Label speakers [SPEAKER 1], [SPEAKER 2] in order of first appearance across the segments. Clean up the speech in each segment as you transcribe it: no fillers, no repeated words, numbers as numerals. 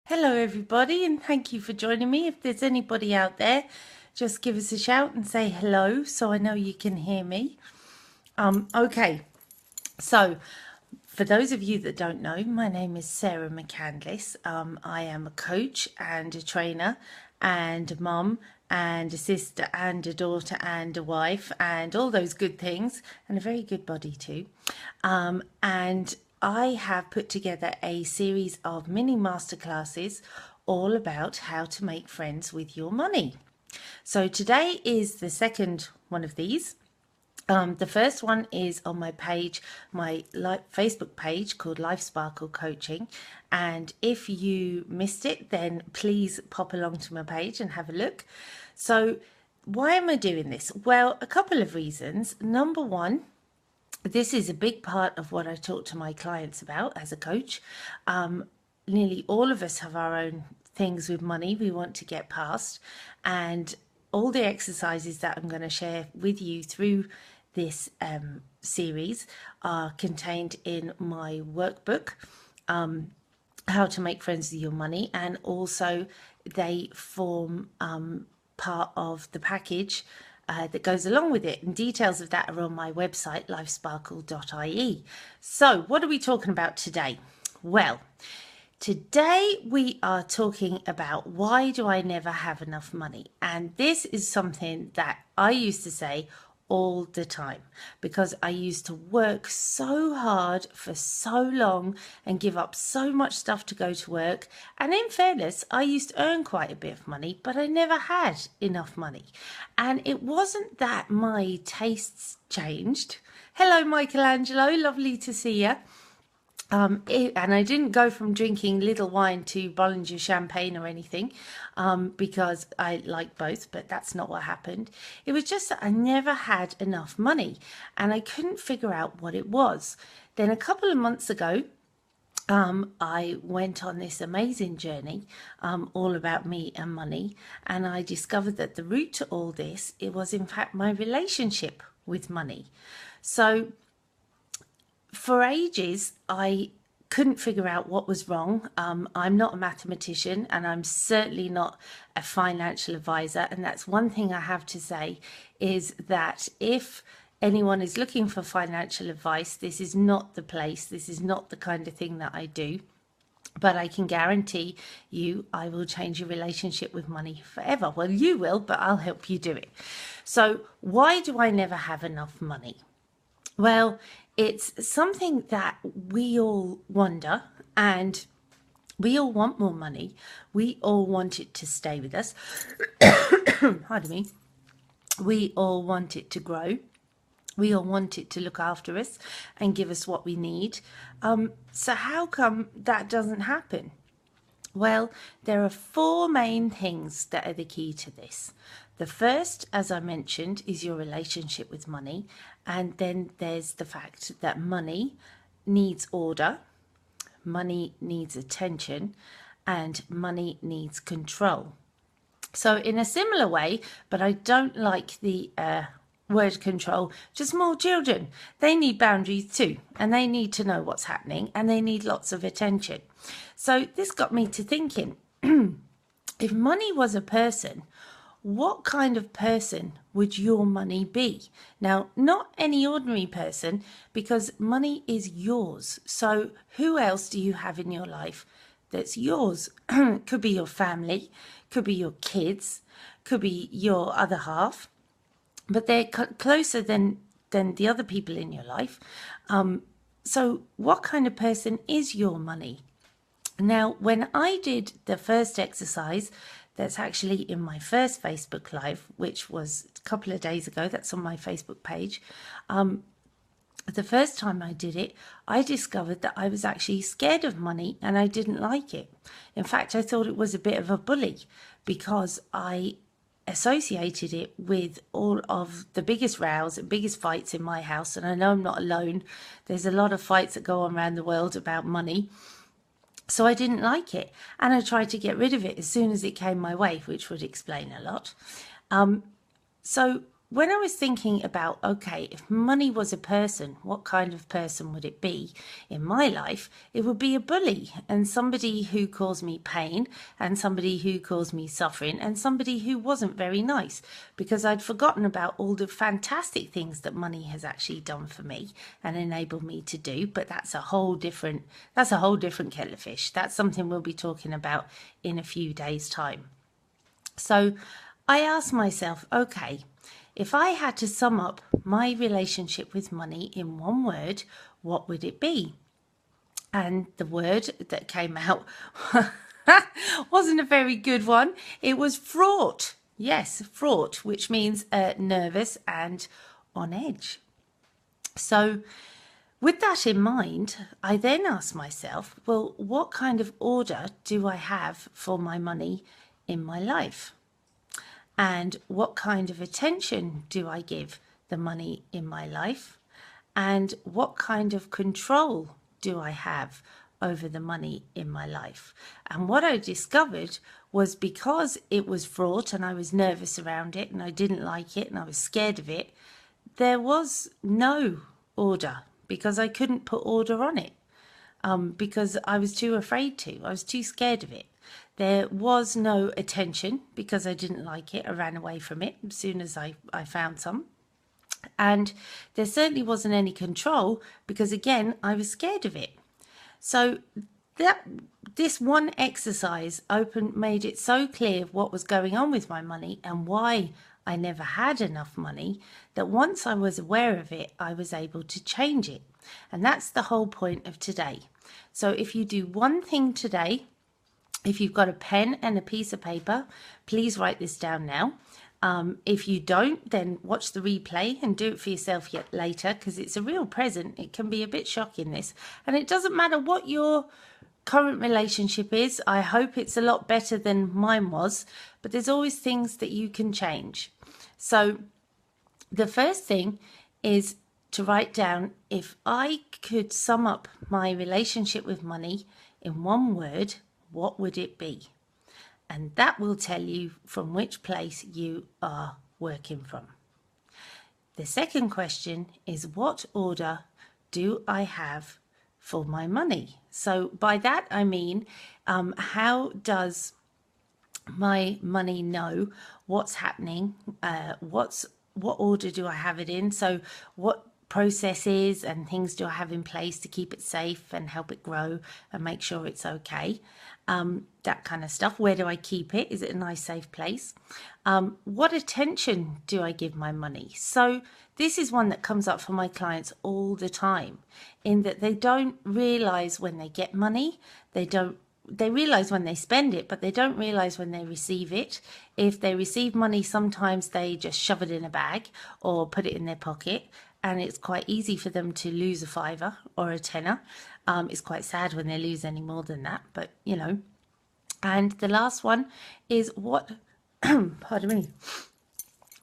[SPEAKER 1] Hello, everybody, and thank you for joining me. If there's anybody out there, just give us a shout and say hello so I know you can hear me. Okay, so for those of you that don't know, my name is Sarah McCandless. I am a coach and a trainer and a mum and a sister and a daughter and a wife and all those good things, and a very good body too. And I have put together a series of mini masterclasses all about how to make friends with your money. So today is the second one of these. The first one is on my page, my Facebook page called Life Sparkle Coaching. And if you missed it, then please pop along to my page and have a look. So why am I doing this? Well, a couple of reasons. Number one, this is a big part of what I talk to my clients about as a coach. Nearly all of us have our own things with money we want to get past, and all the exercises that I'm going to share with you through this series are contained in my workbook, How to Make Friends with Your Money, and also they form part of the package that goes along with it, and details of that are on my website lifesparkle.ie. So what are we talking about today? Well, today we are talking about why do I never have enough money? And this is something that I used to say all the time, because I used to work so hard for so long and give up so much stuff to go to work. And in fairness, I used to earn quite a bit of money, but I never had enough money. And it wasn't that my tastes changed. Hello, Michelangelo, lovely to see you. And I didn't go from drinking little wine to Bollinger champagne or anything, because I like both, but that's not what happened. It was just that I never had enough money and I couldn't figure out what it was. Then a couple of months ago, I went on this amazing journey, all about me and money, and I discovered that the root to all this, it was in fact my relationship with money. So for ages, I couldn't figure out what was wrong. I'm not a mathematician and I'm certainly not a financial advisor. And that's one thing I have to say, is that if anyone is looking for financial advice, this is not the place. This is not the kind of thing that I do. But I can guarantee you I will change your relationship with money forever. Well, you will, but I'll help you do it. So why do I never have enough money? Well, it's something that we all wonder, and we all want more money. We all want it to stay with us. Pardon me. We all want it to grow. We all want it to look after us and give us what we need. So how come that doesn't happen? Well, there are four main things that are the key to this. The first, as I mentioned, is your relationship with money. And then there's the fact that money needs order, money needs attention, and money needs control. So in a similar way, but I don't like the word control, just small children. They need boundaries too, and they need to know what's happening, and they need lots of attention. So this got me to thinking, if money was a person, what kind of person would your money be? Now, not any ordinary person, because money is yours. So who else do you have in your life that's yours? Could be your family, could be your kids, could be your other half, but they're closer than the other people in your life. So what kind of person is your money? Now, when I did the first exercise, that's actually in my first Facebook Live, which was a couple of days ago, that's on my Facebook page. The first time I did it, I discovered that I was actually scared of money and I didn't like it. In fact, I thought it was a bit of a bully, because I associated it with all of the biggest rows and biggest fights in my house. And I know I'm not alone. There's a lot of fights that go on around the world about money. So I didn't like it, and I tried to get rid of it as soon as it came my way, which would explain a lot. So when I was thinking about, okay, if money was a person, what kind of person would it be in my life? It would be a bully, and somebody who caused me pain, and somebody who caused me suffering, and somebody who wasn't very nice, because I'd forgotten about all the fantastic things that money has actually done for me and enabled me to do. But that's a whole different kettle of fish. That's something we'll be talking about in a few days' time. So I asked myself, okay, if I had to sum up my relationship with money in one word, what would it be? And the word that came out wasn't a very good one. It was fraught. Yes, fraught, which means nervous and on edge. So with that in mind, I then asked myself, well, what kind of order do I have for my money in my life? And what kind of attention do I give the money in my life? And what kind of control do I have over the money in my life? And what I discovered was, because it was fraught and I was nervous around it and I didn't like it and I was scared of it, there was no order, because I couldn't put order on it, because I was too afraid to. I was too scared of it. There was no attention because I didn't like it. I ran away from it as soon as I found some. And there certainly wasn't any control because, again, I was scared of it. So this one exercise made it so clear what was going on with my money and why I never had enough money, that once I was aware of it, I was able to change it. And that's the whole point of today. So if you do one thing today, if you've got a pen and a piece of paper, please write this down now. If you don't, then watch the replay and do it for yourself yet later, because it's a real present. It can be a bit shocking, this. And it doesn't matter what your current relationship is. I hope it's a lot better than mine was, but there's always things that you can change. So the first thing is to write down, if I could sum up my relationship with money in one word, what would it be? And that will tell you from which place you are working from. The second question is, what order do I have for my money? So by that I mean, how does my money know what's happening? What order do I have it in? So what processes and things do I have in place to keep it safe and help it grow and make sure it's okay? That kind of stuff. Where do I keep it? Is it a nice, safe place? What attention do I give my money? So this is one that comes up for my clients all the time, in that they don't realize when they get money. They realize when they spend it, but they don't realize when they receive it. If they receive money, sometimes they just shove it in a bag or put it in their pocket, and it's quite easy for them to lose a fiver or a tenner. It's quite sad when they lose any more than that, but you know. And the last one is what pardon me,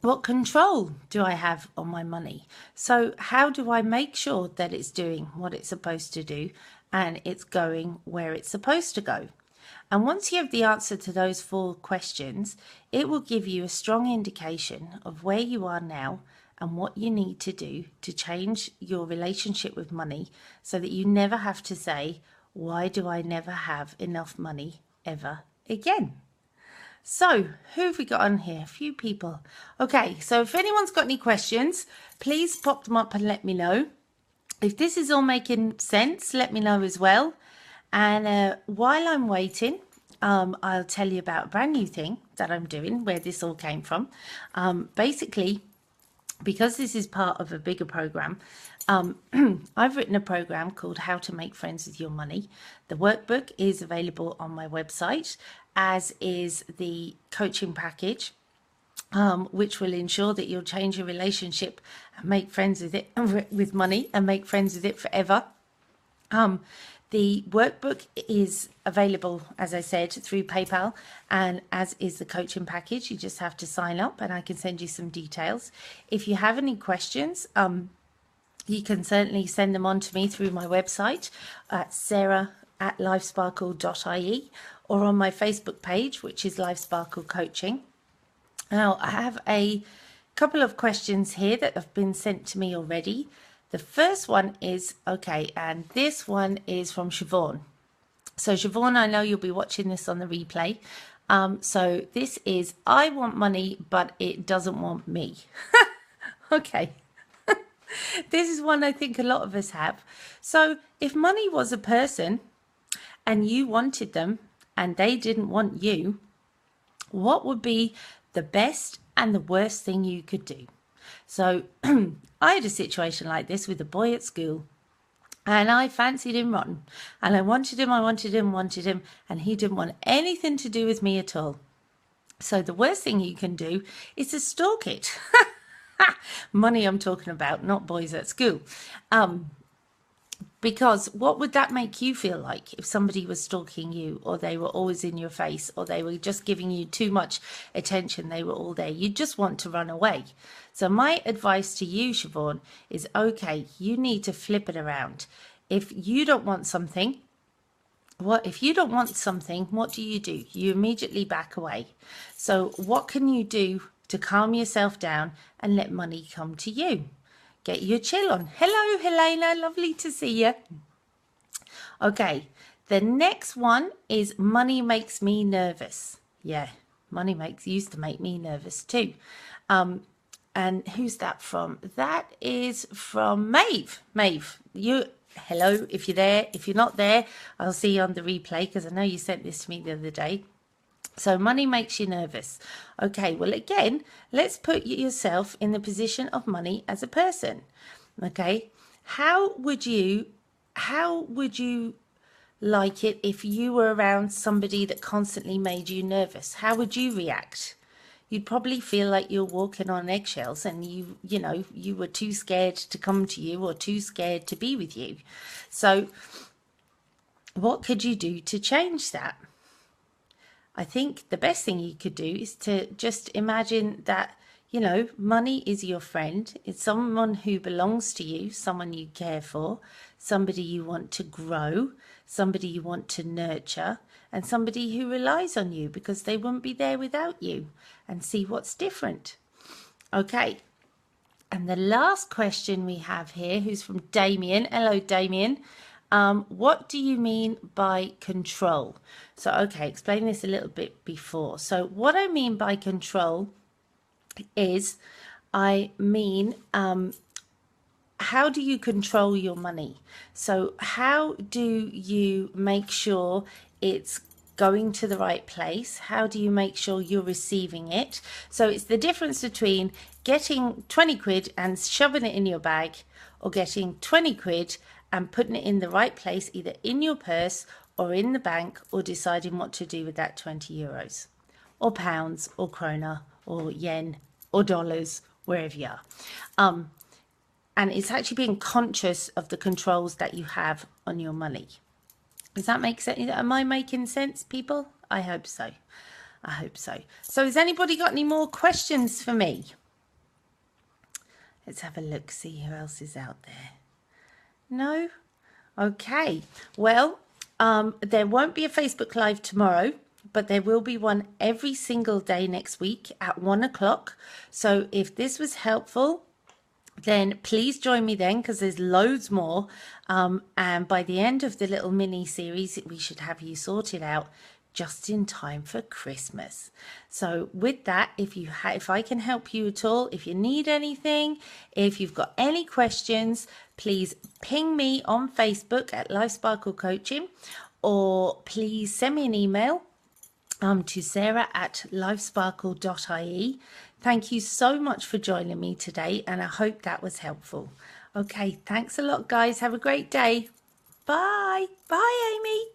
[SPEAKER 1] what control do I have on my money? So how do I make sure that it's doing what it's supposed to do and it's going where it's supposed to go? And once you have the answer to those 4 questions, it will give you a strong indication of where you are now and what you need to do to change your relationship with money, so that you never have to say, why do I never have enough money ever again? So who have we got on here? A few people. Okay, so if anyone's got any questions, please pop them up and let me know. If this is all making sense, let me know as well. And while I'm waiting, I'll tell you about a brand new thing that I'm doing, where this all came from. Basically, because this is part of a bigger program, I've written a program called How to Make Friends with Your Money. The workbook is available on my website, as is the coaching package, which will ensure that you'll change your relationship and make friends with it, with money, and make friends with it forever. The workbook is available, as I said, through PayPal, and as is the coaching package. You just have to sign up and I can send you some details. If you have any questions, you can certainly send them on to me through my website at sarah@lifesparkle.ie, or on my Facebook page, which is Life Sparkle Coaching. Now, I have a couple of questions here that have been sent to me already. The first one is, okay, and this one is from Siobhan. So Siobhan, I know you'll be watching this on the replay. So this is, I want money, but it doesn't want me. Okay. This is one I think a lot of us have. So if money was a person and you wanted them and they didn't want you, what would be the best and the worst thing you could do? So I had a situation like this with a boy at school, and I fancied him rotten, and I wanted him, and he didn't want anything to do with me at all. So the worst thing you can do is to stalk it. Money I'm talking about, not boys at school. Because what would that make you feel like if somebody was stalking you, or they were always in your face, or they were just giving you too much attention, they were all there? You'd just want to run away. So my advice to you, Siobhan, is okay, you need to flip it around. If you don't want something, what do? You immediately back away. So what can you do to calm yourself down and let money come to you? Get your chill on. Hello, Helena. Lovely to see you. Okay. The next one is money makes me nervous. Yeah, money used to make me nervous too. And who's that from? That is from Maeve. Maeve, hello, if you're there. If you're not there, I'll see you on the replay, because I know you sent this to me the other day. So money makes you nervous. Okay, well, again, let's put yourself in the position of money as a person. Okay, how would you like it if you were around somebody that constantly made you nervous? How would you react? You'd probably feel like you're walking on eggshells, and you were too scared to come to you, or too scared to be with you. So what could you do to change that? I think the best thing you could do is to just imagine that, money is your friend. It's someone who belongs to you, someone you care for, somebody you want to grow, somebody you want to nurture, and somebody who relies on you because they wouldn't be there without you, and see what's different. Okay. And the last question we have here, who's from Damien. Hello, Damien. What do you mean by control? So, okay, explain this a little bit before. So what I mean by control is, how do you control your money? So how do you make sure it's going to the right place? How do you make sure you're receiving it? So it's the difference between getting 20 quid and shoving it in your bag, or getting 20 quid and putting it in the right place, either in your purse or in the bank, or deciding what to do with that 20 euros or pounds or krona or yen or dollars, wherever you are. And it's actually being conscious of the controls that you have on your money. Does that make sense? Am I making sense, people? I hope so. I hope so. So has anybody got any more questions for me? Let's have a look, see who else is out there. No? Okay. Well, there won't be a Facebook Live tomorrow, but there will be one every single day next week at 1 o'clock. So if this was helpful, then please join me then, because there's loads more. And by the end of the little mini series, we should have you sorted out just in time for Christmas. So with that, if I can help you at all, if you need anything, if you've got any questions, please ping me on Facebook at Life Sparkle Coaching, or please send me an email to sarah@lifesparkle.ie. Thank you so much for joining me today, and I hope that was helpful. Okay, thanks a lot, guys. Have a great day. Bye. Bye, Amy.